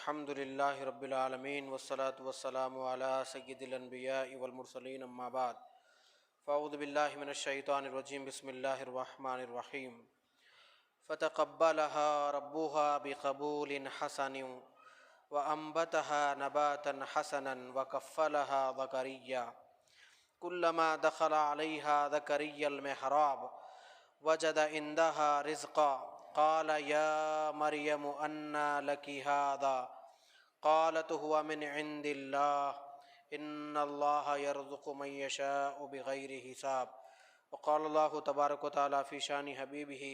الحمد للہ رب العالمین والصلاة والسلام علی سید الانبیاء والمرسلین اما بعد فاعوذ باللہ من الشیطان الرجیم بسم اللہ الرحمن الرحیم فتقبلها ربها بقبول حسن وأنبتها نباتا حسنا وكفلها زكريا كلما دخل عليها زكريا المحراب وجد عندها رزقا قال يا مريم أنى لك هذا قالت هو من عند الله إن الله يرزق من يشاء بغير حساب وقال الله تبارك وتعالى في شان حبيبه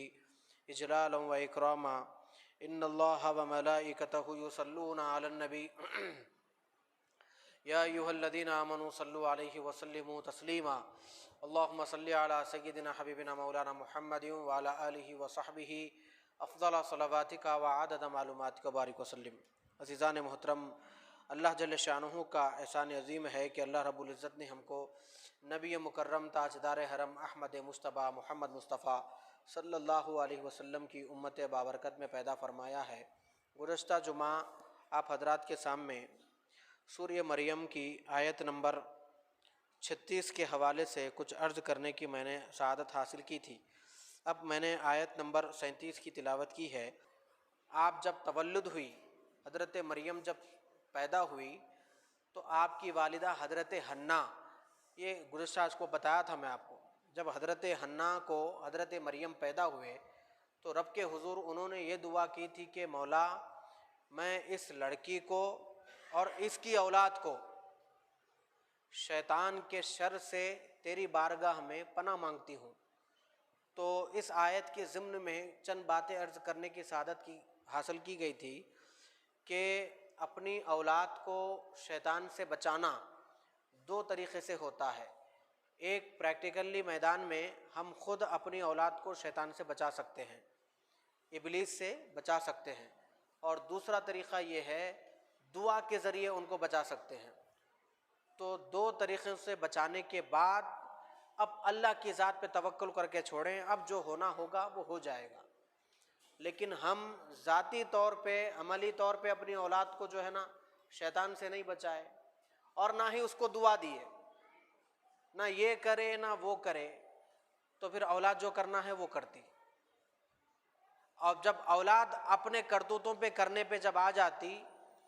إجلالا وإكراما إن الله وملائكته يصلون على النبي يا أيها الذين آمنوا صلوا عليه وسلموا تسليما اللهم صل على سيدنا حبيبنا مولانا محمد وعلى آله وصحبه افضل صلواتک وعدد معلوماتک بارک وسلم۔ عزیزان محترم، اللہ جل شانہ کا احسان عظیم ہے کہ اللہ رب العزت نے ہم کو نبی مکرم تاجدار حرم احمد مصطفیٰ محمد مصطفیٰ صلی اللہ علیہ وسلم کی امت بابرکت میں پیدا فرمایا ہے۔ گزشتہ جمعہ آپ حضرات کے سامنے سورہ مریم کی آیت نمبر 36 کے حوالے سے کچھ عرض کرنے کی میں نے سعادت حاصل کی تھی۔ اب میں نے آیت نمبر 37 کی تلاوت کی ہے۔ آپ جب تولد ہوئی، حضرت مریم جب پیدا ہوئی تو آپ کی والدہ حضرت حنہ، یہ گزشتہ آج کو بتایا تھا میں آپ کو، جب حضرت حنہ کو حضرت مریم پیدا ہوئے تو رب کے حضور انہوں نے یہ دعا کی تھی کہ مولا میں اس لڑکی کو اور اس کی اولاد کو شیطان کے شر سے تیری بارگاہ میں پناہ مانگتی ہوں۔ تو اس آیت کے ضمن میں چند باتیں عرض کرنے کی سعادت کی حاصل کی گئی تھی کہ اپنی اولاد کو شیطان سے بچانا دو طریقے سے ہوتا ہے۔ ایک پریکٹیکلی میدان میں ہم خود اپنی اولاد کو شیطان سے بچا سکتے ہیں، ابلیس سے بچا سکتے ہیں، اور دوسرا طریقہ یہ ہے دعا کے ذریعے ان کو بچا سکتے ہیں۔ تو دو طریقوں سے بچانے کے بعد اب اللہ کی ذات پہ توکل کر کے چھوڑیں، اب جو ہونا ہوگا وہ ہو جائے گا۔ لیکن ہم ذاتی طور پہ عملی طور پہ اپنی اولاد کو جو ہے نا شیطان سے نہیں بچائے، اور نہ ہی اس کو دعا دیے، نہ یہ کرے نہ وہ کرے، تو پھر اولاد جو کرنا ہے وہ کرتی۔ اور جب اولاد اپنے کرتوتوں پہ کرنے پہ جب آ جاتی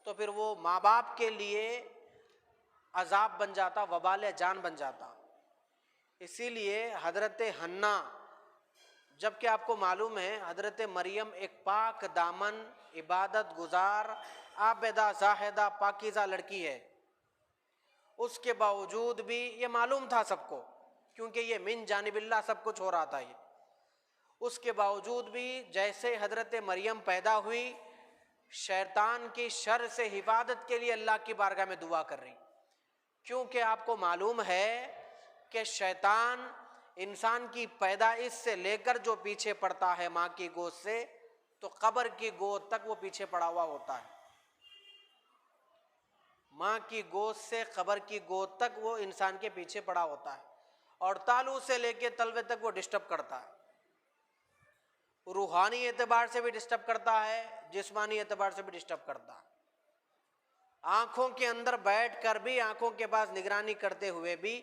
تو پھر وہ ماں باپ کے لیے عذاب بن جاتا، وبال جان بن جاتا۔ اسی لیے حضرت حنہ، جبکہ آپ کو معلوم ہے حضرت مریم ایک پاک دامن، عبادت گزار، عابدہ زاہدہ پاکیزہ لڑکی ہے، اس کے باوجود بھی یہ معلوم تھا سب کو، کیونکہ یہ من جانب اللہ سب کچھ ہو رہا تھا۔ یہ اس کے باوجود بھی جیسے حضرت مریم پیدا ہوئی، شیطان کی شر سے حفاظت کے لیے اللہ کی بارگاہ میں دعا کر رہی، کیونکہ آپ کو معلوم ہے کہ شیطان انسان کی پیدائش سے لے کر جو پیچھے پڑتا ہے ماں کی گود سے، تو قبر کی گود تک وہ پیچھے پڑا ہوا ہوتا ہے۔ ماں کی گود سے قبر کی گود تک وہ انسان کے پیچھے پڑا ہوتا ہے، اور تالو سے لے کے تلوے تک وہ ڈسٹرب کرتا ہے، روحانی اعتبار سے بھی ڈسٹرب کرتا ہے، جسمانی اعتبار سے بھی ڈسٹرب کرتا ہے۔ آنکھوں کے اندر بیٹھ کر بھی، آنکھوں کے پاس نگرانی کرتے ہوئے بھی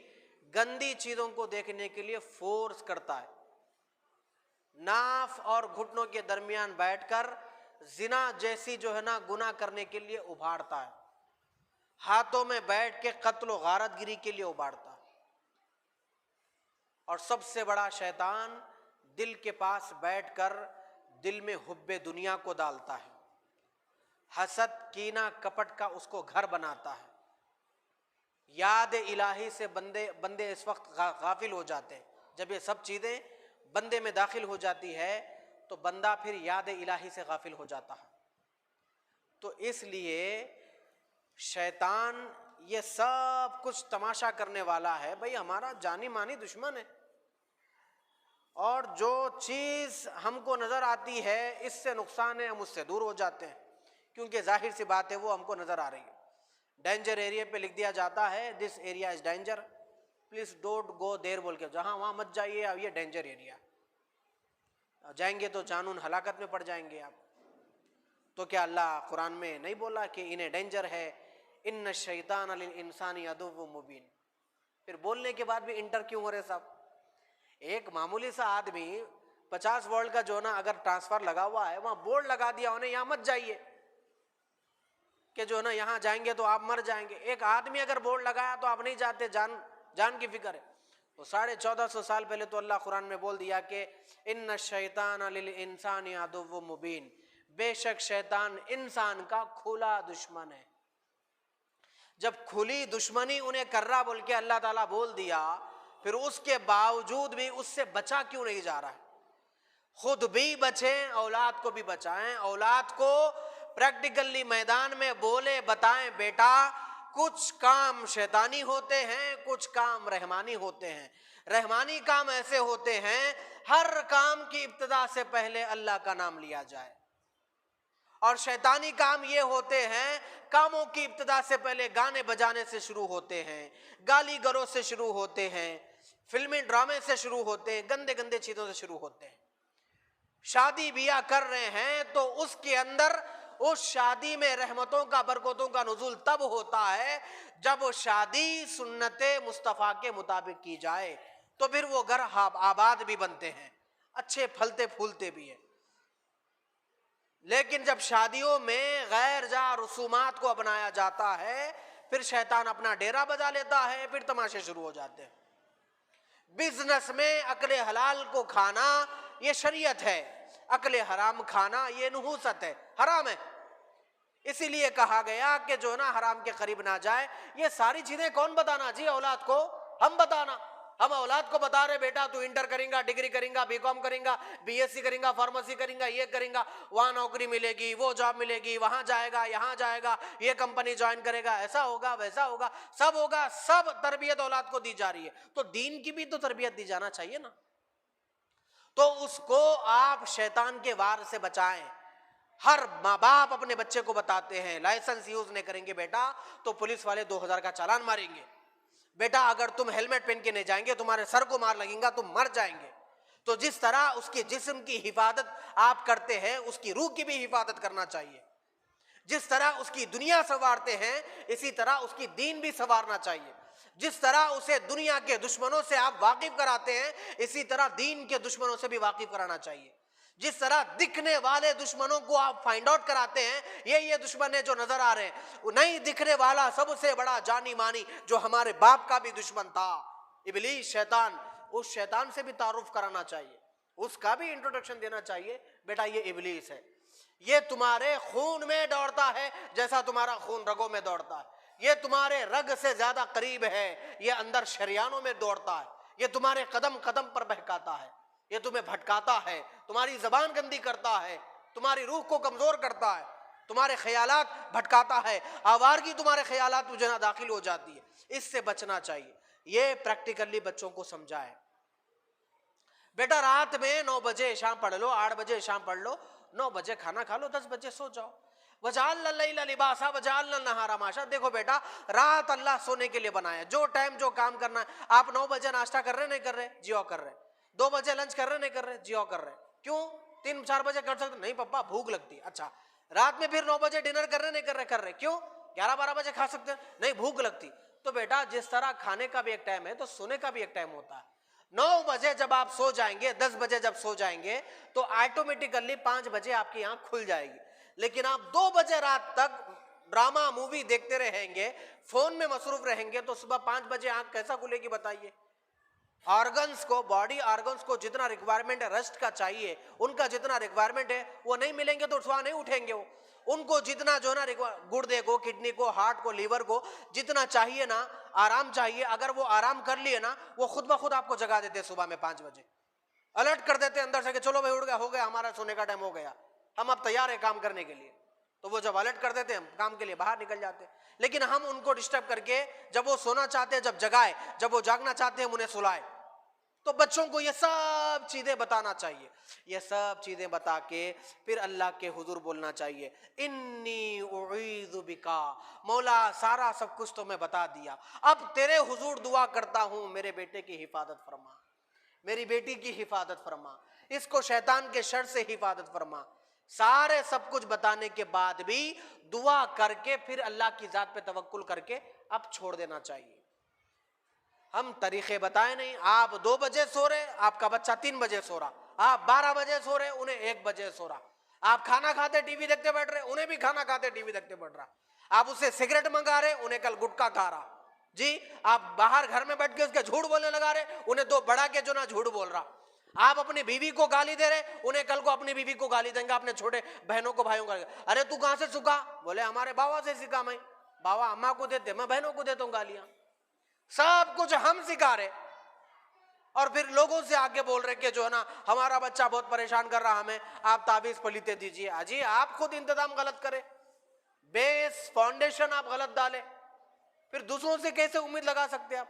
گندی چیزوں کو دیکھنے کے لیے فورس کرتا ہے۔ ناف اور گھٹنوں کے درمیان بیٹھ کر زنا جیسی جو ہے نا گناہ کرنے کے لیے ابھارتا ہے، ہاتھوں میں بیٹھ کے قتل و غارت گری کے لیے ابھارتا ہے۔ اور سب سے بڑا شیطان دل کے پاس بیٹھ کر دل میں حب دنیا کو ڈالتا ہے، حسد کینہ کپٹ کا اس کو گھر بناتا ہے۔ یاد الہی سے بندے اس وقت غافل ہو جاتے ہیں۔ جب یہ سب چیزیں بندے میں داخل ہو جاتی ہے تو بندہ پھر یاد الہی سے غافل ہو جاتا ہے۔ تو اس لیے شیطان یہ سب کچھ تماشا کرنے والا ہے، بھئی ہمارا جانی مانی دشمن ہے، اور جو چیز ہم کو نظر آتی ہے اس سے نقصان ہے، ہم اس سے دور ہو جاتے ہیں، کیونکہ ظاہر سی بات ہے وہ ہم کو نظر آ رہی ہے۔ ڈینجر ایریا پہ لکھ دیا جاتا ہے this area is danger, please don't go there بول کے، جہاں وہاں مت جائیے، اب یہ ڈینجر ایریا، جائیں گے تو جانون ہلاکت میں پڑ جائیں گے آپ۔ تو کیا اللہ قرآن میں نہیں بولا کہ انہیں ڈینجر ہے، ان الشیطان للانسان عدو مبین؟ پھر بولنے کے بعد بھی انٹر کیوں ہو رہے صاحب؟ ایک معمولی سا آدمی 50 وولٹ کا جو نا اگر ٹرانسفر لگا ہوا ہے، وہاں بورڈ لگا دیا انہیں یہاں مت جائیے، کہ جو نا یہاں جائیں گے تو آپ مر جائیں گے. ایک آدمی اگر بورڈ لگایا تو آپ نہیں جاتے، جان کی فکر ہے. تو 1450 سال پہلے تو اللہ قرآن میں بول دیا کہ ان الشیطان للانسان عدو مبین، بے شک شیطان انسان کا کھلا دشمن ہے. جب کھلی دشمنی انہیں کر رہا بول کے اللہ تعالیٰ بول دیا، پھر اس کے باوجود بھی اس سے بچا کیوں نہیں جا رہا ہے؟ خود بھی بچیں، اولاد کو بھی بچائیں. اولاد کو پریکٹیکلی میدان میں بولے بتائیں، بیٹا کچھ کام شیطانی ہوتے ہیں، کچھ کام رحمانی ہوتے ہیں. رحمانی کام ایسے ہوتے ہیں ہر کام کی ابتدا سے پہلے اللہ کا نام لیا جائے، اور شیطانی کام یہ ہوتے ہیں کاموں کی ابتدا سے پہلے گانے بجانے سے شروع ہوتے ہیں، گالی گلوچ سے شروع ہوتے ہیں، فلمی ڈرامے سے شروع ہوتے ہیں، گندے گندے چیزوں سے شروع ہوتے ہیں. شادی بیاہ کر رہے ہیں تو اس کے اندر اس شادی میں رحمتوں کا، برکتوں کا نزول تب ہوتا ہے جب شادی سنت مصطفیٰ کے مطابق کی جائے، تو پھر وہ گھر آباد بھی بنتے ہیں، اچھے پھلتے پھولتے بھی ہیں. لیکن جب شادیوں میں غیر جا رسومات کو اپنایا جاتا ہے، پھر شیطان اپنا ڈیرا بجا لیتا ہے، پھر تماشے شروع ہو جاتے ہیں. بزنس میں عقل حلال کو کھانا یہ شریعت ہے، عقل حرام کھانا یہ نحوست ہے، حرام ہے. اسی لیے کہا گیا کہ جو نا حرام کے قریب نہ جائے. یہ ساری چیزیں کون بتانا جی؟ اولاد کو ہم بتانا. ہم اولاد کو بتا رہے بیٹا تو انٹر کریں گا، ڈگری کریں گا، بی کام کریں گا، بی ایس سی کریں گا، فارمیسی کریں گا، یہ کریں گا، وہاں نوکری ملے گی، وہ جاب ملے گی، وہاں جائے گا، یہاں جائے گا، یہ کمپنی جوائن کرے گا، ایسا ہوگا ویسا ہوگا، سب ہوگا. سب تربیت اولاد کو دی جا رہی ہے، تو دین کی بھی تو تربیت دی جانا چاہیے نا. تو اس کو آپ شیطان کے وار سے بچائیں. ہر ماں باپ اپنے بچے کو بتاتے ہیں لائسنس یوز نہیں کریں گے بیٹا تو پولیس والے 2000 کا چالان ماریں گے. بیٹا اگر تم ہیلمٹ پہن کے نہیں جائیں گے تمہارے سر کو مار لگیں گا، تم مر جائیں گے. تو جس طرح اس کے جسم کی حفاظت آپ کرتے ہیں، اس کی روح کی بھی حفاظت کرنا چاہیے. جس طرح اس کی دنیا سنوارتے ہیں، اسی طرح اس کی دین بھی سنوارنا چاہیے. جس طرح اسے دنیا کے دشمنوں سے آپ واقف کراتے ہیں، اسی طرح دین کے دشمنوں سے بھی واقف کرانا چاہیے. جس طرح دکھنے والے دشمنوں کو آپ فائنڈ آؤٹ کراتے ہیں، یہ دشمن ہے جو نظر آ رہے ہیں، نہیں دکھنے والا سب سے بڑا جانی مانی جو ہمارے باپ کا بھی دشمن تھا، ابلیس شیطان، اس شیطان سے بھی تعارف کرانا چاہیے، اس کا بھی انٹروڈکشن دینا چاہیے. بیٹا یہ ابلیس ہے، یہ تمہارے خون میں دوڑتا ہے جیسا تمہارا خون رگوں میں دوڑتا ہے. یہ تمہارے رگ سے زیادہ قریب ہے، یہ اندر شریانوں میں دوڑتا ہے. یہ تمہارے قدم قدم پر بہکاتا ہے، یہ تمہیں بھٹکاتا ہے، تمہاری زبان گندی کرتا ہے، تمہاری روح کو کمزور کرتا ہے، تمہارے خیالات بھٹکاتا ہے، آوارگی تمہارے خیالات میں جنا داخل ہو جاتی ہے. اس سے بچنا چاہیے. یہ پریکٹیکلی بچوں کو سمجھائے. بیٹا رات میں 9 بجے شام پڑھ لو، 8 بجے شام پڑھ لو، 9 بجے کھانا کھا لو، 10 بجے سو جاؤ. وَجَعَلْنَا اللَّيْلَ لِبَاسًا وَجَعَلْنَا النَّهَارَ مَعَاشًا. دیکھو بیٹا رات اللہ سونے کے لیے بنایا، جو ٹائم جو کام کرنا ہے. آپ 9 بجے ناشتہ کر رہے نہیں کر رہے؟ جی ہاں کر رہے. 2 بجے لنچ کر رہے نہیں کر رہے؟ جی ہاں کر رہے. کیوں 3-4 بجے کر سکتے نہیں پپا بھوک لگتی. اچھا رات میں پھر 9 بجے ڈنر کر رہے نہیں کر رہے؟ کر رہے. کیوں 11-12 بجے کھا سکتے ہیں نہیں بھوک لگتی. تو بیٹا جس طرح کھانے کا بھی ایک ٹائم ہے تو سونے کا بھی ایک ٹائم ہوتا ہے. 9 بجے جب آپ سو جائیں گے، 10 بجے جب سو جائیں گے تو آٹومیٹیکلی 5 بجے آپ کی آنکھ کھل جائے گی. لیکن آپ 2 بجے رات تک ڈرامہ مووی دیکھتے رہیں گے، فون میں مصروف رہیں گے، تو صبح 5 بجے آنکھ کیسا کھلے گی بتائیے؟ آرگنز کو، باڈی آرگنز کو جتنا ریکوائرمنٹ ہے ریسٹ کا چاہیے، ان کا جتنا ریکوائرمنٹ ہے وہ نہیں ملیں گے تو صبح نہیں اٹھیں گے. وہ ان کو جتنا جو ہے نا گردے کو، کڈنی کو، ہارٹ کو، لیور کو جتنا چاہیے نا، آرام چاہیے، اگر وہ آرام کر لیے نا وہ خود بخود آپ کو جگا دیتے صبح میں 5 بجے، الرٹ کر دیتے اندر سے کہ چلو بھائی اٹھ گیا، ہو گیا ہمارا سونے کا ٹائم ہو گیا، ہم اب تیار ہیں کام کرنے کے لیے. تو وہ جب الرٹ کر دیتے ہم کام کے لیے باہر نکل جاتے. لیکن ہم ان کو ڈسٹرب کر کے جب وہ سونا چاہتے ہیں جب جگائے، جب وہ جاگنا چاہتے ہیں ہم انہیں سلائے. تو بچوں کو یہ سب چیزیں بتانا چاہیے. یہ سب چیزیں بتا کے پھر اللہ کے حضور بولنا چاہیے انی اعوذ بکا، مولا سارا سب کچھ تو میں بتا دیا، اب تیرے حضور دعا کرتا ہوں میرے بیٹے کی حفاظت فرما، میری بیٹی کی حفاظت فرما، اس کو شیطان کے شر سے حفاظت فرما. سارے سب کچھ بتانے کے بعد بھی دعا کر کے پھر اللہ کی ذات پہ توکل کر کے اب چھوڑ دینا چاہیے. ہم طریقے بتائے نہیں. آپ 2 بجے سو رہے, آپ کا بچہ 3 بجے سو رہا. آپ 12 بجے سو رہے, انہیں 1 بجے سو رہا. آپ کھانا کھاتے ٹی وی دیکھتے بیٹھ رہے, انہیں بھی کھانا کھاتے ٹی وی دیکھتے بیٹھ رہا. آپ اسے سگریٹ منگا رہے, انہیں کل گٹکا کھا رہا. جی آپ باہر گھر میں بیٹھ کے اس کے جھوٹ بولنے لگا رہے, انہیں 2 بڑا کے جو نا جھوٹ بول رہا. آپ اپنی بیوی کو گالی دے رہے, انہیں کل کو اپنی بیوی کو گالی دیں گے, اپنے چھوٹے بہنوں کو بھائیوں کو. ارے تو کہاں سے سیکھا؟ بولے ہمارے باوا سے سیکھا. میں باوا اماں کو دیتے, میں بہنوں کو دیتا ہوں گالیاں. سب کچھ ہم سکھا رہے اور پھر لوگوں سے آگے بول رہے کہ جو ہے نا ہمارا بچہ بہت پریشان کر رہا ہمیں, آپ تعویذ پلیتے دیجیے. اجی آپ خود انتظام غلط کرے, بیس فاؤنڈیشن آپ غلط ڈالے, پھر دوسروں سے کیسے امید لگا سکتے آپ؟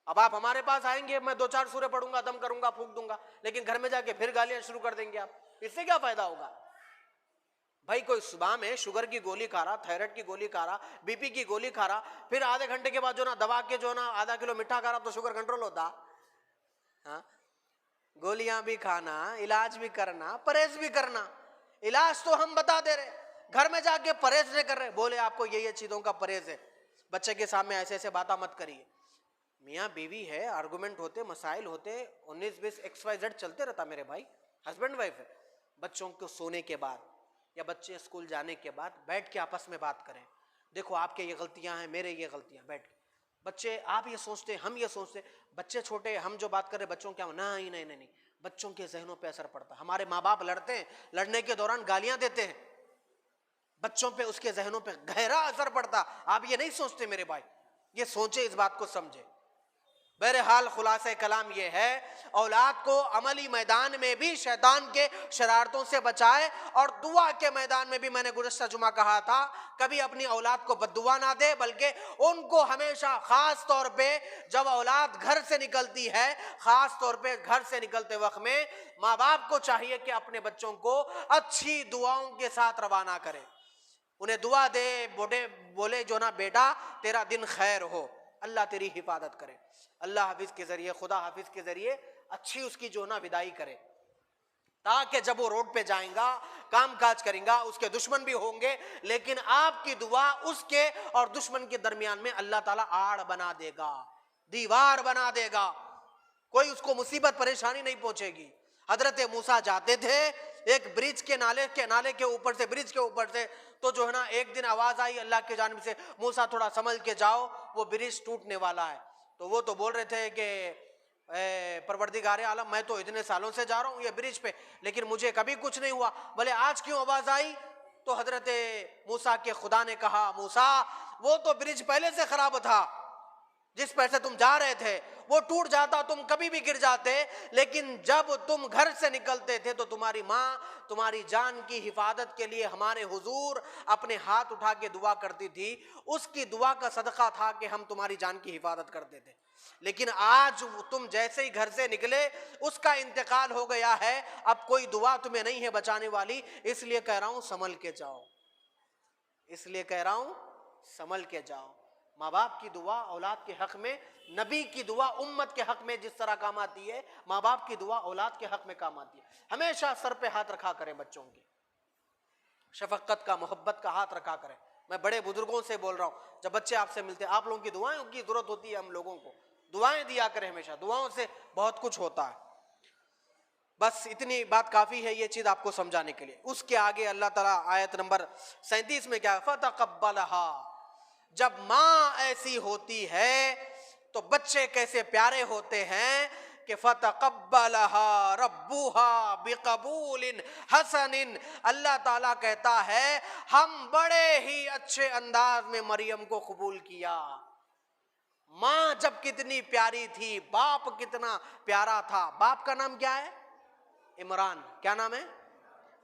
اب آپ ہمارے پاس آئیں گے, میں 2-4 سورے پڑھوں گا, دم کروں گا, پھونک دوں گا, لیکن گھر میں جا کے پھر گالیاں شروع کر دیں گے آپ. اس سے کیا فائدہ ہوگا بھائی؟ کوئی صبح میں شوگر کی گولی کھا رہا, تھائرائڈ کی گولی کھا رہا, بی پی کی گولی کھا رہا, پھر آدھے گھنٹے کے بعد جو نا دوا کے جو نا آدھا کلو میٹھا کھا رہا, تو شوگر کنٹرول ہوتا؟ ہاں, گولیاں بھی کھانا, علاج بھی کرنا, پرہیز بھی کرنا. علاج تو ہم بتا دے رہے, گھر میں جا کے پرہیز نہیں کر رہے. بولے آپ کو یہ چیزوں کا پرہیز ہے, بچے کے سامنے ایسے ایسے باتیں مت کریے. میاں بیوی ہے, آرگومنٹ ہوتے, مسائل ہوتے, 19-20 XYZ چلتے رہتا میرے بھائی. ہسبینڈ وائف ہے, بچوں کو سونے کے بعد یا بچے اسکول جانے کے بعد بیٹھ کے آپس میں بات کریں. دیکھو آپ کے یہ غلطیاں ہیں, میرے یہ غلطیاں, بیٹھ کے بچے آپ یہ سوچتے, ہم یہ سوچتے, بچے چھوٹے, ہم جو بات کر رہے بچوں کیا, نہیں, بچوں کے ذہنوں پہ اثر پڑتا. ہمارے ماں باپ لڑتے ہیں, لڑنے کے دوران گالیاں دیتے ہیں, بچوں پہ اس کے ذہنوں پہ گہرا اثر پڑتا. آپ یہ نہیں سوچتے میرے بھائی, یہ سوچے, اس بات کو سمجھے. بہرحال خلاصہ کلام یہ ہے, اولاد کو عملی میدان میں بھی شیطان کے شرارتوں سے بچائے, اور دعا کے میدان میں بھی. میں نے گزشتہ جمعہ کہا تھا, کبھی اپنی اولاد کو بد دعا نہ دے, بلکہ ان کو ہمیشہ, خاص طور پہ جب اولاد گھر سے نکلتی ہے, خاص طور پہ گھر سے نکلتے وقت میں ماں باپ کو چاہیے کہ اپنے بچوں کو اچھی دعاؤں کے ساتھ روانہ کرے. انہیں دعا دے, بولے جو نا بیٹا تیرا دن خیر ہو, اللہ تیری حفاظت کرے, اللہ حافظ کے ذریعے, خدا حافظ کے ذریعے اچھی اس کی جو نا وداعی کرے, تاکہ جب وہ روڈ پہ جائیں گا, کام کاج کریں گا, اس کے دشمن بھی ہوں گے, لیکن آپ کی دعا اس کے اور دشمن کے درمیان میں اللہ تعالیٰ آڑ بنا دے گا, دیوار بنا دے گا, کوئی اس کو مصیبت پریشانی نہیں پہنچے گی. حضرت موسیٰ جاتے تھے ایک برج کے نالے کے اوپر سے, برج کے اوپر سے, تو جو ہے نا ایک دن آواز آئی اللہ کی جانب سے, موسیٰ تھوڑا سنبھل کے جاؤ, وہ برج ٹوٹنے والا ہے. تو وہ تو بول رہے تھے کہ اے پروردگار عالم, میں تو اتنے سالوں سے جا رہا ہوں یہ برج پہ, لیکن مجھے کبھی کچھ نہیں ہوا. بولے آج کیوں آواز آئی؟ تو حضرت موسیٰ کے خدا نے کہا, موسیٰ وہ تو برج پہلے سے خراب تھا, جس پر سے تم جا رہے تھے وہ ٹوٹ جاتا, تم کبھی بھی گر جاتے, لیکن جب تم گھر سے نکلتے تھے تو تمہاری ماں تمہاری جان کی حفاظت کے لیے ہمارے حضور اپنے ہاتھ اٹھا کے دعا کرتی تھی, اس کی دعا کا صدقہ تھا کہ ہم تمہاری جان کی حفاظت کرتے تھے. لیکن آج تم جیسے ہی گھر سے نکلے اس کا انتقال ہو گیا ہے, اب کوئی دعا تمہیں نہیں ہے بچانے والی, اس لیے کہہ رہا ہوں سنبھل کے جاؤ, اس لیے کہہ رہا ہوں سنبھل کے جاؤ. ماں باپ کی دعا اولاد کے حق میں, نبی کی دعا امت کے حق میں جس طرح کام آتی ہے, ماں باپ کی دعا اولاد کے حق میں کام آتی ہے. ہمیشہ سر پہ ہاتھ رکھا کریں بچوں کے, شفقت کا, محبت کا ہاتھ رکھا کریں. میں بڑے بزرگوں سے بول رہا ہوں, جب بچے آپ سے ملتے ہیں, آپ لوگوں کی دعائیں کی ضرورت ہوتی ہے, ہم لوگوں کو دعائیں دیا کریں ہمیشہ, دعاؤں سے بہت کچھ ہوتا ہے. بس اتنی بات کافی ہے یہ چیز آپ کو سمجھانے کے لیے. اس کے آگے اللہ تعالیٰ آیت نمبر 37 میں کیا, فَتَقَبَّلَهَا, جب ماں ایسی ہوتی ہے تو بچے کیسے پیارے ہوتے ہیں کہ فَتَقَبَّلَهَا رَبُّهَا بِقَبُولٍ حَسَنٍ. اللہ تعالیٰ کہتا ہے ہم بڑے ہی اچھے انداز میں مریم کو قبول کیا. ماں جب کتنی پیاری تھی, باپ کتنا پیارا تھا. باپ کا نام کیا ہے؟ عمران. کیا نام ہے؟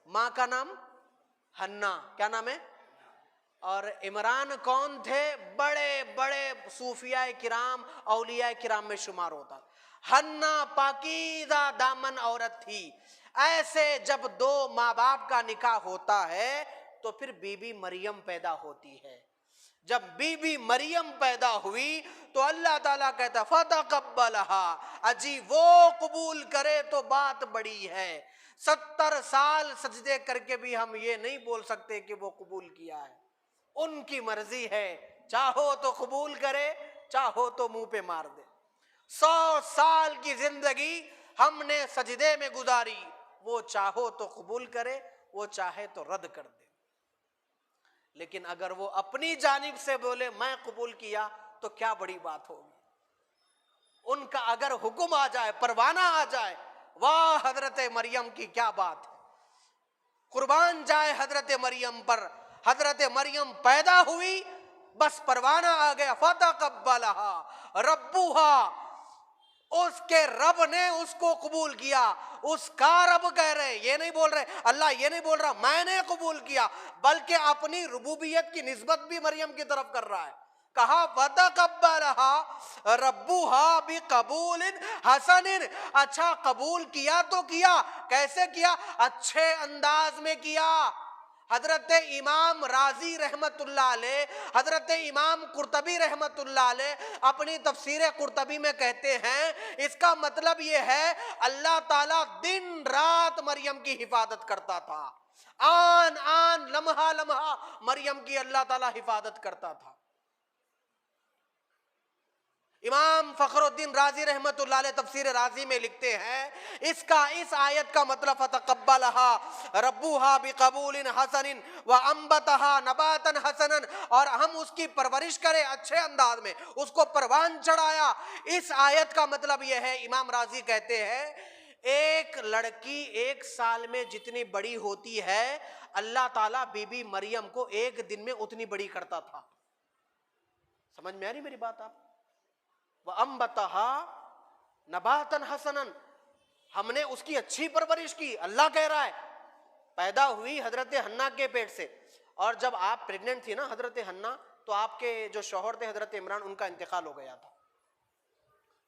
ماں کا نام حنا. کیا نام ہے؟ اور عمران کون تھے؟ بڑے بڑے صوفیاء کرام, اولیاء کرام میں شمار ہوتا. حنا پاکیزہ دامن عورت تھی. ایسے جب 2 ماں باپ کا نکاح ہوتا ہے تو پھر بی بی مریم پیدا ہوتی ہے. جب بی بی مریم پیدا ہوئی تو اللہ تعالیٰ کہتا فَتَقَبَّلَهَا, اجی وہ قبول کرے تو بات بڑی ہے. 70 سال سجدے کر کے بھی ہم یہ نہیں بول سکتے کہ وہ قبول کیا ہے. ان کی مرضی ہے، چاہو تو قبول کرے، چاہو تو منہ پہ مار دے. 100 سال کی زندگی ہم نے سجدے میں گزاری، وہ چاہو تو قبول کرے، وہ چاہے تو رد کر دے. لیکن اگر وہ اپنی جانب سے بولے میں قبول کیا تو کیا بڑی بات ہوگی. ان کا اگر حکم آ جائے، پروانہ آ جائے، واہ حضرت مریم کی کیا بات ہے، قربان جائے حضرت مریم پر. حضرت مریم پیدا ہوئی، بس پروانہ آ گیا. فتقبلها ربها، اس کے رب نے اس کو قبول کیا. اس کا رب کہہ رہے، یہ نہیں بول رہے، اللہ یہ نہیں بول رہا میں نے قبول کیا، بلکہ اپنی ربوبیت کی نسبت بھی مریم کی طرف کر رہا ہے. کہا فتقبلها ربها بقبول حسن. اچھا قبول کیا تو کیا، کیسے کیا؟ اچھے انداز میں کیا. حضرت امام رازی رحمت اللہ علیہ، حضرت امام قرطبی رحمت اللہ علیہ اپنی تفسیر قرطبی میں کہتے ہیں اس کا مطلب یہ ہے اللہ تعالیٰ دن رات مریم کی حفاظت کرتا تھا. آن آن لمحہ لمحہ مریم کی اللہ تعالیٰ حفاظت کرتا تھا. امام فخر الدین رازی رحمت اللہ علیہ تفسیر رازی میں لکھتے ہیں اس آیت کا مطلب فتقبلها ربها بقبول حسن وانبتها نباتا حسنا، اور ہم اس کی پرورش کرے اچھے انداز میں، اس کو پروان چڑھایا. اس آیت کا مطلب یہ ہے، امام رازی کہتے ہیں ایک لڑکی 1 سال میں جتنی بڑی ہوتی ہے اللہ تعالیٰ بی بی مریم کو 1 دن میں اتنی بڑی کرتا تھا. سمجھ میں آ رہی میری بات آپ؟ وَأَنبَتَهَا نَبَاتًا حَسَنًا، ہم نے اس کی اچھی پرورش کی. اللہ کہہ رہا ہے پیدا ہوئی حضرت حنا کے پیٹ سے، اور جب آپ پریگننٹ تھی نا حضرت حنا، تو آپ کے جو شوہر تھے حضرت عمران، ان کا انتقال ہو گیا تھا.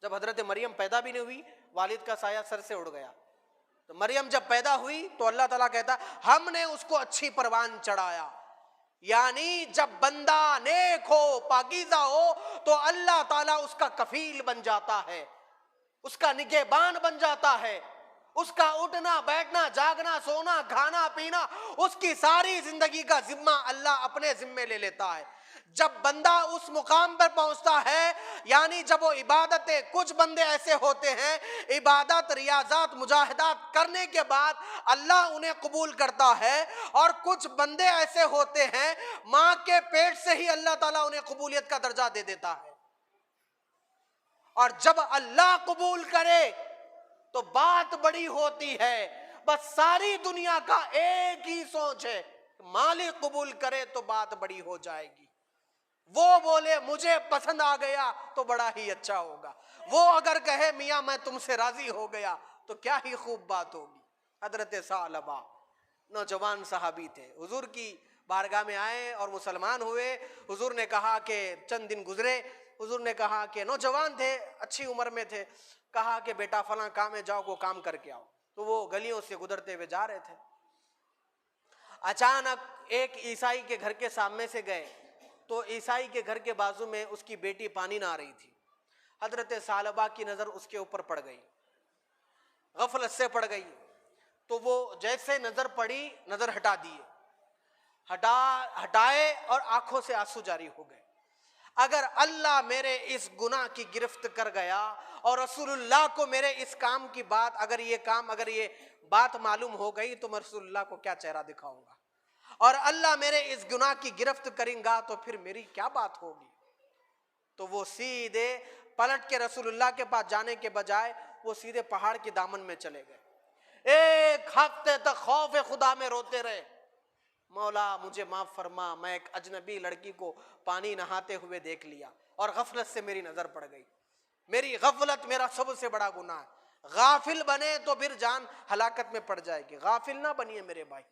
جب حضرت مریم پیدا بھی نہیں ہوئی، والد کا سایہ سر سے اڑ گیا. تو مریم جب پیدا ہوئی تو اللہ تعالیٰ کہتا ہم نے اس کو اچھی پروان چڑھایا. یعنی جب بندہ نیک ہو، پاکیزہ ہو، تو اللہ تعالیٰ اس کا کفیل بن جاتا ہے، اس کا نگہبان بن جاتا ہے. اس کا اٹھنا بیٹھنا جاگنا سونا کھانا پینا، اس کی ساری زندگی کا ذمہ اللہ اپنے ذمے لے لیتا ہے. جب بندہ اس مقام پر پہنچتا ہے، یعنی جب وہ عبادتیں، کچھ بندے ایسے ہوتے ہیں عبادت ریاضات مجاہدات کرنے کے بعد اللہ انہیں قبول کرتا ہے، اور کچھ بندے ایسے ہوتے ہیں ماں کے پیٹ سے ہی اللہ تعالیٰ انہیں قبولیت کا درجہ دے دیتا ہے. اور جب اللہ قبول کرے تو بات بڑی ہوتی ہے. بس ساری دنیا کا ایک ہی سوچ ہے، مالک قبول کرے تو بات بڑی ہو جائے گی. وہ بولے مجھے پسند آ گیا تو بڑا ہی اچھا ہوگا. وہ اگر کہے میاں میں تم سے راضی ہو گیا تو کیا ہی خوب بات ہوگی. حضرت ثعلبہ نوجوان صحابی تھے، حضور کی بارگاہ میں آئے اور مسلمان ہوئے. حضور نے کہا کہ چند دن گزرے، حضور نے کہا کہ نوجوان تھے، اچھی عمر میں تھے، کہا کہ بیٹا فلاں کام ہے جاؤ کو کام کر کے آؤ. تو وہ گلیوں سے گزرتے ہوئے جا رہے تھے، اچانک ایک عیسائی کے گھر کے سامنے سے گئے تو عیسائی کے گھر کے بازو میں اس کی بیٹی پانی نہ آ رہی تھی. حضرت ثعلبہ کی نظر اس کے اوپر پڑ گئی، غفلت سے پڑ گئی. تو وہ جیسے نظر پڑی نظر ہٹا دیے، ہٹائے اور آنکھوں سے آنسو جاری ہو گئے. اگر اللہ میرے اس گناہ کی گرفت کر گیا اور رسول اللہ کو میرے اس کام کی بات، اگر یہ بات معلوم ہو گئی تو میں رسول اللہ کو کیا چہرہ دکھاؤں گا، اور اللہ میرے اس گناہ کی گرفت کریں گا تو پھر میری کیا بات ہوگی. تو وہ سیدھے پلٹ کے رسول اللہ کے پاس جانے کے بجائے وہ سیدھے پہاڑ کے دامن میں چلے گئے. 1 ہفتے تک خوف خدا میں روتے رہے، مولا مجھے معاف فرما، میں ایک اجنبی لڑکی کو پانی نہاتے ہوئے دیکھ لیا اور غفلت سے میری نظر پڑ گئی. میری غفلت میرا سب سے بڑا گناہ ہے. غافل بنے تو پھر جان ہلاکت میں پڑ جائے گی، غافل نہ بنیے میرے بھائی.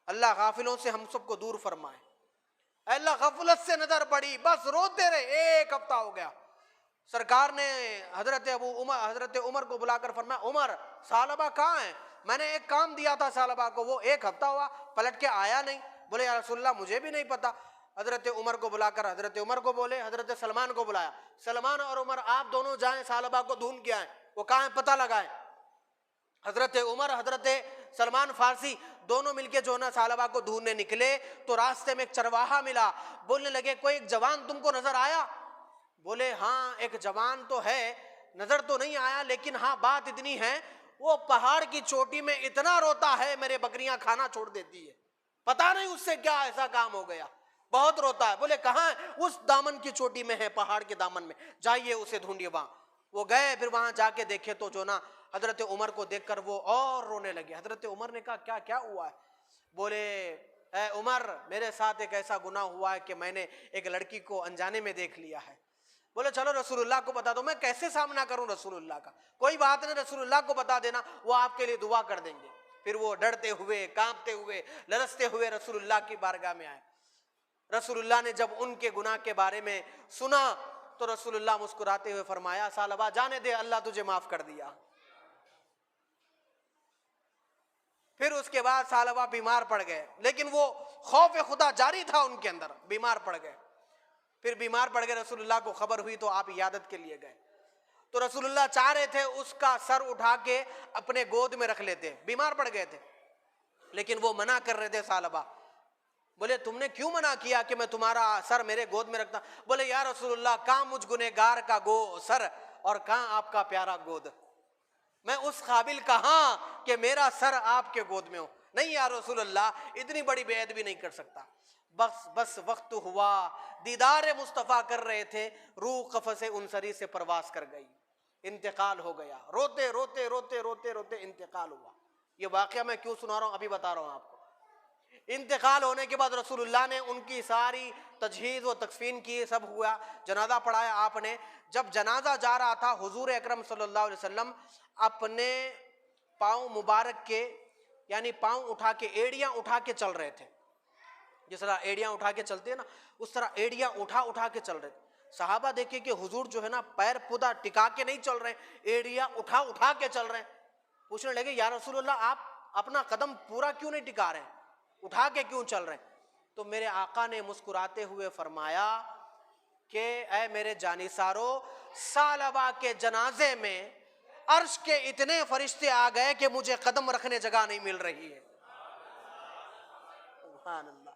اللہ غافلوں سے ہم سب کو دور فرمائے. اللہ غفلت سے نظر پڑی، بس روتے رہے. 1 ہفتہ ہو گیا. سرکار نے حضرت عمر کو بلا کر فرمایا عمر ثعلبہ کہاں ہے؟ میں نے ایک کام دیا تھا ثعلبہ کو، وہ 1 ہفتہ ہوا پلٹ کے آیا نہیں. بولے یا رسول اللہ مجھے بھی نہیں پتا. حضرت عمر کو بلا کر حضرت عمر کو بولے، حضرت سلمان کو بلایا، سلمان اور عمر آپ دونوں جائیں ثعلبہ کو ڈھونڈ کے آئیں، وہ کہاں ہے پتہ لگائیں. حضرت عمر حضرت سلمان فارسی دونوں مل کے جو نا ثعلبہ کو ڈھونڈنے نکلے تو راستے میں ایک چرواہا ملا. بولنے لگے کوئی ایک جوان تم کو نظر آیا؟ بولے ہاں ایک جوان تو ہے, نظر تو نہیں آیا, لیکن ہاں بات اتنی ہے وہ پہاڑ کی چوٹی میں اتنا روتا ہے میرے بکریاں کھانا چھوڑ دیتی ہے, پتا نہیں اس سے کیا ایسا کام ہو گیا, بہت روتا ہے. بولے کہاں؟ اس دامن کی چوٹی میں ہے, پہاڑ کے دامن میں, جائیے اسے ڈھونڈیے. وہاں وہ گئے, پھر وہاں جا کے دیکھے تو جو نا حضرت عمر کو دیکھ کر وہ اور رونے لگے. حضرت عمر نے کہا کیا ہوا ہے؟ بولے اے عمر میرے ساتھ ایک ایسا گناہ ہوا ہے کہ میں نے ایک لڑکی کو انجانے میں دیکھ لیا ہے. بولے چلو رسول اللہ کو بتا دو. میں کیسے سامنا کروں رسول اللہ کا؟ کوئی بات نہیں, رسول اللہ کو بتا دینا, وہ آپ کے لیے دعا کر دیں گے. پھر وہ ڈرتے ہوئے, کانپتے ہوئے, لرزتے ہوئے رسول اللہ کی بارگاہ میں آئے. رسول اللہ نے جب ان کے گناہ کے بارے میں سنا تو رسول اللہ مسکراتے ہوئے فرمایا ثعلبہ جانے دے, اللہ تجھے معاف کر دیا. پھر اس کے بعد ثعلبہ بیمار پڑ گئے, لیکن وہ خوف خدا جاری تھا ان کے اندر, بیمار پڑ گئے. پھر بیمار پڑ گئے, رسول اللہ کو خبر ہوئی تو آپ عیادت کے لیے گئے. تو رسول اللہ چاہ رہے تھے اس کا سر اٹھا کے اپنے گود میں رکھ لیتے, بیمار پڑ گئے تھے, لیکن وہ منع کر رہے تھے ثعلبہ. بولے تم نے کیوں منع کیا کہ میں تمہارا سر میرے گود میں رکھتا؟ بولے یا رسول اللہ کہاں مجھ گنہگار کا سر اور کہاں آپ کا پیارا گود, میں اس قابل کہاں کہ میرا سر آپ کے گود میں ہو. نہیں یا رسول اللہ اتنی بڑی بے ادبی نہیں کر سکتا. بس وقت ہوا, دیدار مصطفیٰ کر رہے تھے, روح قفس انصری سے پرواز کر گئی, انتقال ہو گیا. روتے روتے روتے روتے روتے انتقال ہوا. یہ واقعہ میں کیوں سنا رہا ہوں, ابھی بتا رہا ہوں آپ کو. انتقال ہونے کے بعد رسول اللہ نے ان کی ساری تجہیز و تکفین کی, سب ہوا, جنازہ پڑھایا آپ نے. جب جنازہ جا رہا تھا حضور اکرم صلی اللہ علیہ وسلم اپنے پاؤں مبارک کے یعنی پاؤں اٹھا کے, ایڑیاں اٹھا کے چل رہے تھے. جس طرح ایڑیاں اٹھا کے چلتے ہیں نا, اس طرح ایڑیاں اٹھا کے چل رہے تھے. صحابہ دیکھے کہ حضور جو ہے نا پیر پودا ٹکا کے نہیں چل رہے, ایڑیاں اٹھا کے چل رہے ہیں. پوچھنے لگے یا رسول اللہ آپ اپنا قدم پورا کیوں نہیں ٹکا رہے ہیں, اٹھا کے کیوں چل رہے ہیں؟ تو میرے آقا نے مسکراتے ہوئے فرمایا کہ اے میرے جانثارو, ثعلبہ کے جنازے میں عرش کے اتنے فرشتے آ گئے کہ مجھے قدم رکھنے جگہ نہیں مل رہی ہے. سبحان اللہ.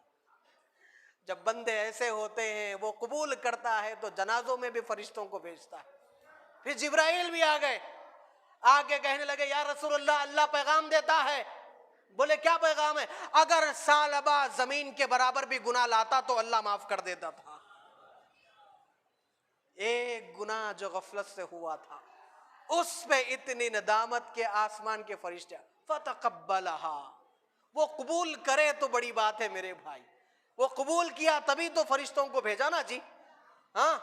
جب بندے ایسے ہوتے ہیں وہ قبول کرتا ہے تو جنازوں میں بھی فرشتوں کو بھیجتا ہے. پھر جبرائیل بھی آ گئے, آ کے کہنے لگے یا رسول اللہ اللہ پیغام دیتا ہے. بولے کیا پیغام ہے؟ اگر ثعلبہ زمین کے برابر بھی گناہ لاتا تو اللہ معاف کر دیتا تھا. ایک گناہ جو غفلت سے ہوا تھا اس پہ اتنی ندامت کے آسمان کے فرشتے فتقبلها, وہ قبول کرے تو بڑی بات ہے میرے بھائی. وہ قبول کیا تبھی تو فرشتوں کو بھیجا نا جی, ہاں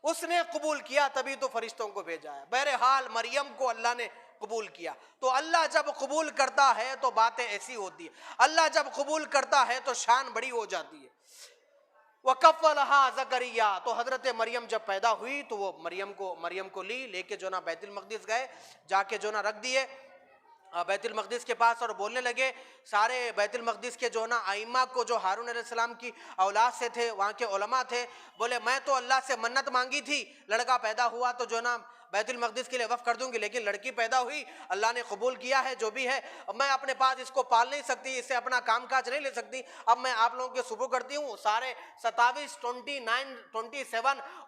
اس نے قبول کیا تبھی تو فرشتوں کو بھیجا ہے. بہرحال مریم کو اللہ نے قبول کیا. تو اللہ جب قبول کرتا ہے تو باتیں ایسی ہوتی ہے, اللہ جب قبول کرتا ہے تو شان بڑی ہو جاتی ہے. وَكَفَّلَهَا زَكَرِيَّا, تو حضرت مریم جب پیدا ہوئی تو وہ مریم کو لے کے جو نا بیت المقدس گئے, جا کے جو نا رکھ دیے بیت المقدس کے پاس, اور بولنے لگے سارے بیت المقدس کے جو نا ائمہ کو جو ہارون علیہ السلام کی اولاد سے تھے, وہاں کے علماء تھے, بولے میں تو اللہ سے منت مانگی تھی لڑکا پیدا ہوا تو جو نا بیت المقدس کے لیے وقف کر دوں گی, لیکن لڑکی پیدا ہوئی, اللہ نے قبول کیا ہے جو بھی ہے, میں اپنے پاس اس کو پال نہیں سکتی, اس سے اپنا کام کاج نہیں لے سکتی, اب میں آپ لوگوں کے سپرد کرتی ہوں. سارے 27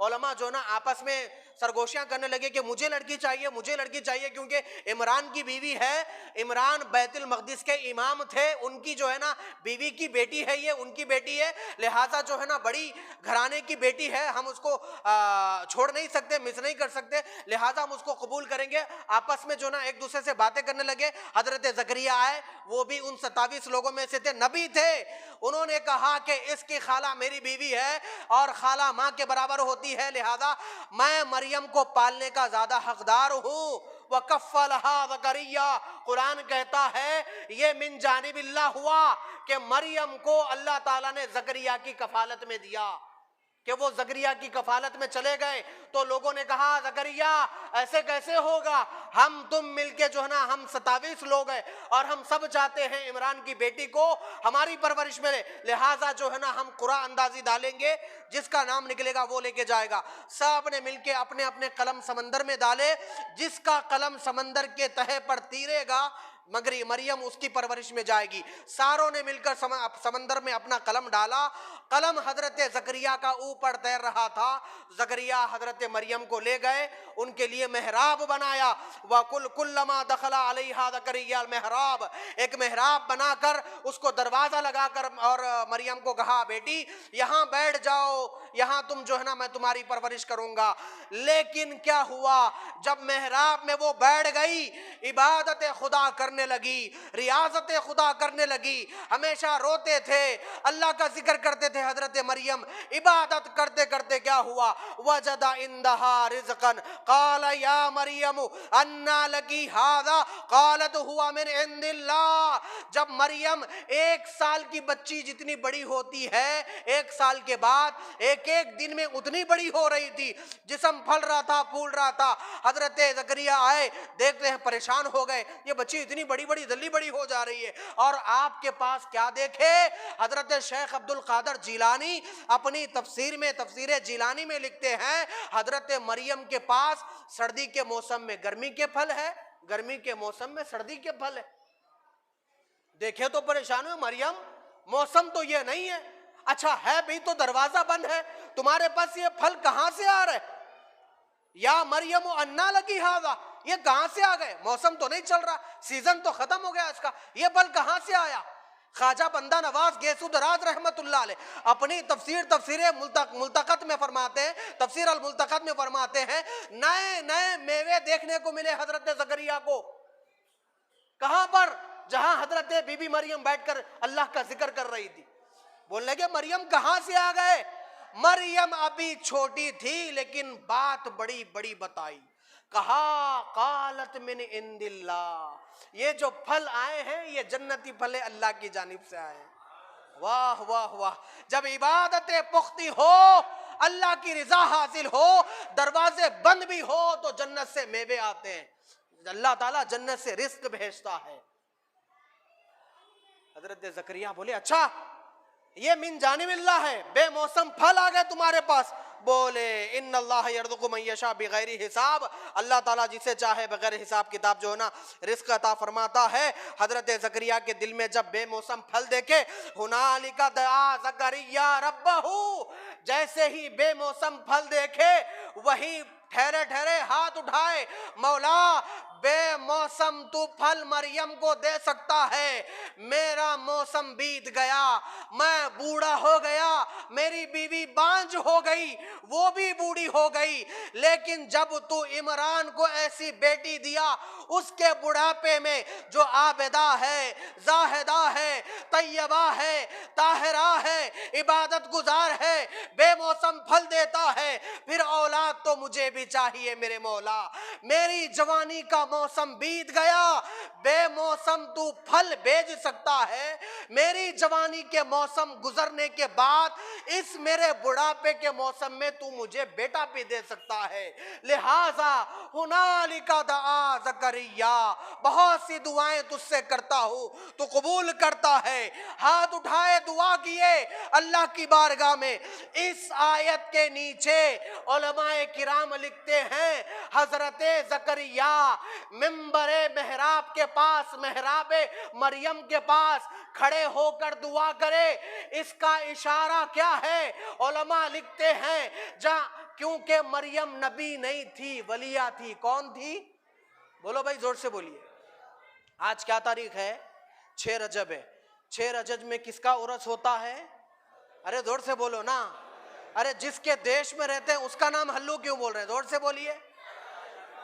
علماء جو نا آپس میں سرگوشیاں کرنے لگے کہ مجھے لڑکی چاہیے, کیونکہ عمران کی بیوی ہے, عمران بیت المقدس کے امام تھے, ان کی جو ہے نا بیوی کی بیٹی ہے, یہ ان کی بیٹی ہے, لہٰذا جو ہے نا بڑی گھرانے کی بیٹی ہے, ہم اس کو چھوڑ نہیں سکتے, مس نہیں کر سکتے, لہٰذا ہم اس کو قبول کریں گے. آپس میں جو نا ایک دوسرے سے باتیں کرنے لگے. حضرت زکریا آئے, وہ بھی ان 27 لوگوں میں سے تھے, نبی تھے. انہوں نے کہا کہ اس کی خالہ میری بیوی ہے اور خالہ ماں کے برابر ہوتی ہے, لہذا میں مریم کو پالنے کا زیادہ حقدار ہوں. وَكَفَّلَهَا زَكَرِيَّا, قرآن کہتا ہے یہ من جانب اللہ ہوا کہ مریم کو اللہ تعالیٰ نے زکریا کی کفالت میں دیا. کہ وہ زکریا کی کفالت میں چلے گئے تو لوگوں نے کہا زکریا ایسے کیسے ہوگا، ہم تم مل کے جو ہے نا ہم 27 لوگ ہیں اور ہم سب چاہتے ہیں عمران کی بیٹی کو ہماری پرورش میں، لہٰذا جو ہے نا ہم قرعہ اندازی ڈالیں گے، جس کا نام نکلے گا وہ لے کے جائے گا۔ سب نے مل کے اپنے اپنے قلم سمندر میں ڈالے، جس کا قلم سمندر کے تہے پر تیرے گا مگر مریم اس کی پرورش میں جائے گی۔ ساروں نے مل کر سمندر میں اپنا قلم ڈالا، قلم حضرت زکریا کا اوپر تیر رہا تھا، زکریا حضرت مریم کو لے گئے، ان کے لیے محراب بنایا، وَكُلَّمَا دَخَلَ عَلَيْهَا زَكَرِيَّا الْمِحْرَابَ، ایک محراب بنا کر اس کو دروازہ لگا کر اور مریم کو کہا بیٹی یہاں بیٹھ جاؤ، یہاں تم جو ہے نا میں تمہاری پرورش کروں گا۔ لیکن کیا ہوا، جب محراب میں وہ بیٹھ گئی، عبادت خدا کرنے لگی، ریاضت خدا کرنے لگی، ہمیشہ روتے تھے، اللہ کا ذکر کرتے تھے۔ حضرت مریم عبادت کرتے کرتے کیا ہوا، وجد عندها رزقا قال یا مریم انا لکی ھذا قالت هو من عند اللہ۔ جب مریم 1 سال کی بچی جتنی بڑی ہوتی ہے، 1 سال کے بعد ایک دن میں اتنی بڑی ہو رہی تھی، جسم پھل رہا تھا، پھول رہا تھا۔ حضرت زکریا آئے، دیکھتے ہیں پریشان ہو گئے، یہ بچی اتنی بڑی جلدی بڑی ہو جا رہی ہے، اور آپ کے پاس کیا دیکھے؟ حضرت شیخ عبد القادر جیلانی اپنی تفسیر میں، تفسیر جیلانی میں لکھتے ہیں حضرت مریم کے پاس سردی کے موسم میں گرمی کے پھل ہے، گرمی کے موسم میں سردی کے پھل ہے۔ دیکھے تو پریشان ہوئے، مریم موسم تو یہ نہیں ہے، اچھا ہے بھی تو دروازہ بند ہے، تمہارے پاس یہ پھل کہاں سے آ رہے؟ یا مریم انا لکی ھذا، یہ کہاں سے آ گئے؟ موسم تو نہیں چل رہا، سیزن تو ختم ہو گیا اس کا، یہ پھل کہاں سے آیا؟ خواجہ بندہ نواز گیسو دراز رحمت اللہ علیہ اپنی تفسیر ملتقط میں فرماتے ہیں، تفسیر الملتقط میں فرماتے ہیں نئے نئے میوے دیکھنے کو ملے حضرت زکریا کو۔ کہاں پر؟ جہاں حضرت بی بی مریم بیٹھ کر اللہ کا ذکر کر رہی تھی۔ بولنے لگے مریم کہاں سے آ گئے؟ مریم ابھی چھوٹی تھی لیکن بات بڑی بڑی بتائی، کہا قالت من عند اللہ، یہ جو پھل آئے ہیں یہ جنتی پھل اللہ کی جانب سے آئے ہیں۔ واہ واہ واہ، جب عبادت پختی ہو، اللہ کی رضا حاصل ہو، دروازے بند بھی ہو تو جنت سے میوے آتے ہیں، اللہ تعالیٰ جنت سے رزق بھیجتا ہے۔ حضرت زکریا بولے اچھا یہ من جانب اللہ ہے، بے موسم پھل آ گئے تمہارے پاس؟ بولے ان اللہ یرزق من یشاء بغیر حساب، اللہ تعالیٰ جسے چاہے بغیر حساب کتاب جو ہے نا رزق عطا فرماتا ہے۔ حضرت زکریا کے دل میں جب بے موسم پھل دیکھے، ہنالک دعا زکریا ربہ، جیسے ہی بے موسم پھل دیکھے وہی ٹھہرے ٹھہرے ہاتھ اٹھائے، مولا بے موسم تو پھل مریم کو دے سکتا ہے، میرا موسم بیت گیا، میں بوڑھا ہو گیا، میری بیوی بانجھ ہو گئی، وہ بھی بوڑھی ہو گئی، لیکن جب تو عمران کو ایسی بیٹی دیا، اس کے بڑھاپے میں جو عابدہ ہے، زاہدہ ہے، طیبہ ہے، طاہرہ ہے، عبادت گزار ہے، بے موسم پھل دیتا ہے، پھر اولاد تو مجھے بھی چاہیے میرے مولا۔ میری جوانی کا موسم بیت گیا، بے موسم تو پھل بھیج سکتا ہے، میری جوانی کے موسم گزرنے کے بعد اس میرے بڑھاپے کے موسم میں تو مجھے بیٹا بھی دے سکتا ہے۔ لہٰذا ہنالک دعا زکریا، بہت سی دعائیں تجھ سے کرتا ہوں تو قبول کرتا ہے، ہاتھ اٹھائے دعا کیے اللہ کی بارگاہ میں۔ اس آیت کے نیچے علماء کرام لکھتے ہیں حضرت زکریا منبر محراب کے پاس، محراب مریم کے پاس کھڑے ہو کر دعا کرے، اس کا اشارہ کیا ہے؟ علماء لکھتے ہیں کیونکہ مریم نبی نہیں تھی، ولیہ تھی۔ کون تھی؟ بولو بھائی زور سے بولیے۔ آج کیا تاریخ ہے؟ 6 رجب ہے۔ 6 رجب میں کس کا عرس ہوتا ہے؟ ارے زور سے بولو نا، ارے جس کے دیش میں رہتے ہیں اس کا نام ہلو کیوں بول رہے ہیں؟ زور سے بولیے۔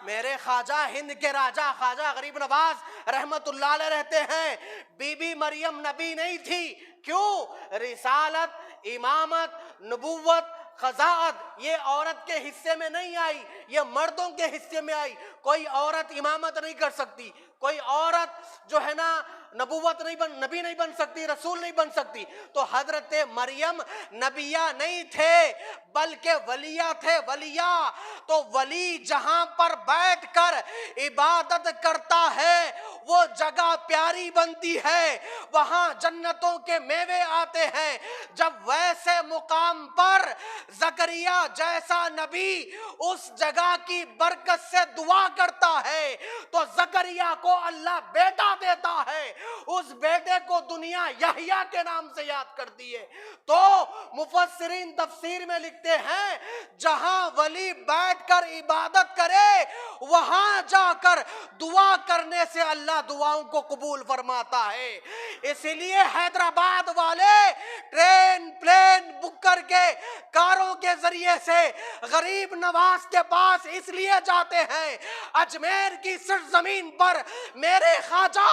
میرے خواجہ ہند کے راجہ خواجہ غریب نواز رحمت اللہ علیہ رہتے ہیں بی بی مریم نبی نہیں تھی، کیوں؟ رسالت، امامت، نبوت، خضاعت یہ عورت کے حصے میں نہیں آئی، یہ مردوں کے حصے میں آئی۔ کوئی عورت امامت نہیں کر سکتی، کوئی عورت جو ہے نا نبی نہیں بن سکتی، رسول نہیں بن سکتی۔ تو حضرت مریم نبیہ نہیں تھے بلکہ ولیہ تھے، ولیہ۔ تو ولی جہاں پر بیٹھ کر عبادت کرتا ہے وہ جگہ پیاری بنتی ہے، وہاں جنتوں کے میوے آتے ہیں۔ جب ویسے مقام پر زکریا جیسا نبی اس جگہ کی برکت سے دعا کرتا ہے تو زکریا کو اللہ بیٹا دیتا ہے، اس بیٹے کو دنیا یحییٰ کے نام سے یاد کرتی ہے۔ تو مفسرین تفسیر میں لکھتے ہیں جہاں ولی بیٹھ کر عبادت کرے وہاں جا کر دعا کرنے سے اللہ دعاؤں کو قبول فرماتا ہے۔ اسی لیے حیدرآباد والے ٹرین پلین بک کر کے کاروں کے ذریعے سے غریب نواز کے پاس اس لیے جاتے ہیں، اجمیر کی سرزمین پر میرے خواجہ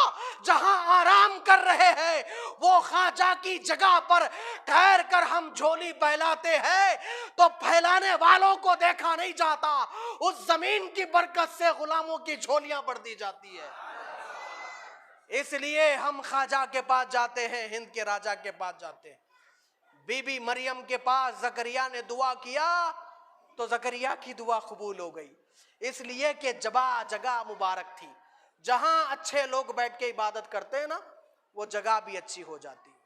جہاں آرام کر رہے ہیں وہ خواجہ کی جگہ پر ٹھہر کر ہم جھولی پھیلاتے ہیں تو پھیلانے والوں کو دیکھا نہیں جاتا، اس زمین کی برکت سے غلاموں کی جھولیاں بڑھ دی جاتی ہے۔ اس لیے ہم خواجہ کے پاس جاتے ہیں، ہند کے راجہ کے پاس جاتے ہیں۔ بی بی مریم کے پاس زکریا نے دعا کیا تو زکریا کی دعا قبول ہو گئی، اس لیے کہ جگہ مبارک تھی۔ جہاں اچھے لوگ بیٹھ کے عبادت کرتے ہیں نا وہ جگہ بھی اچھی ہو جاتی ہے۔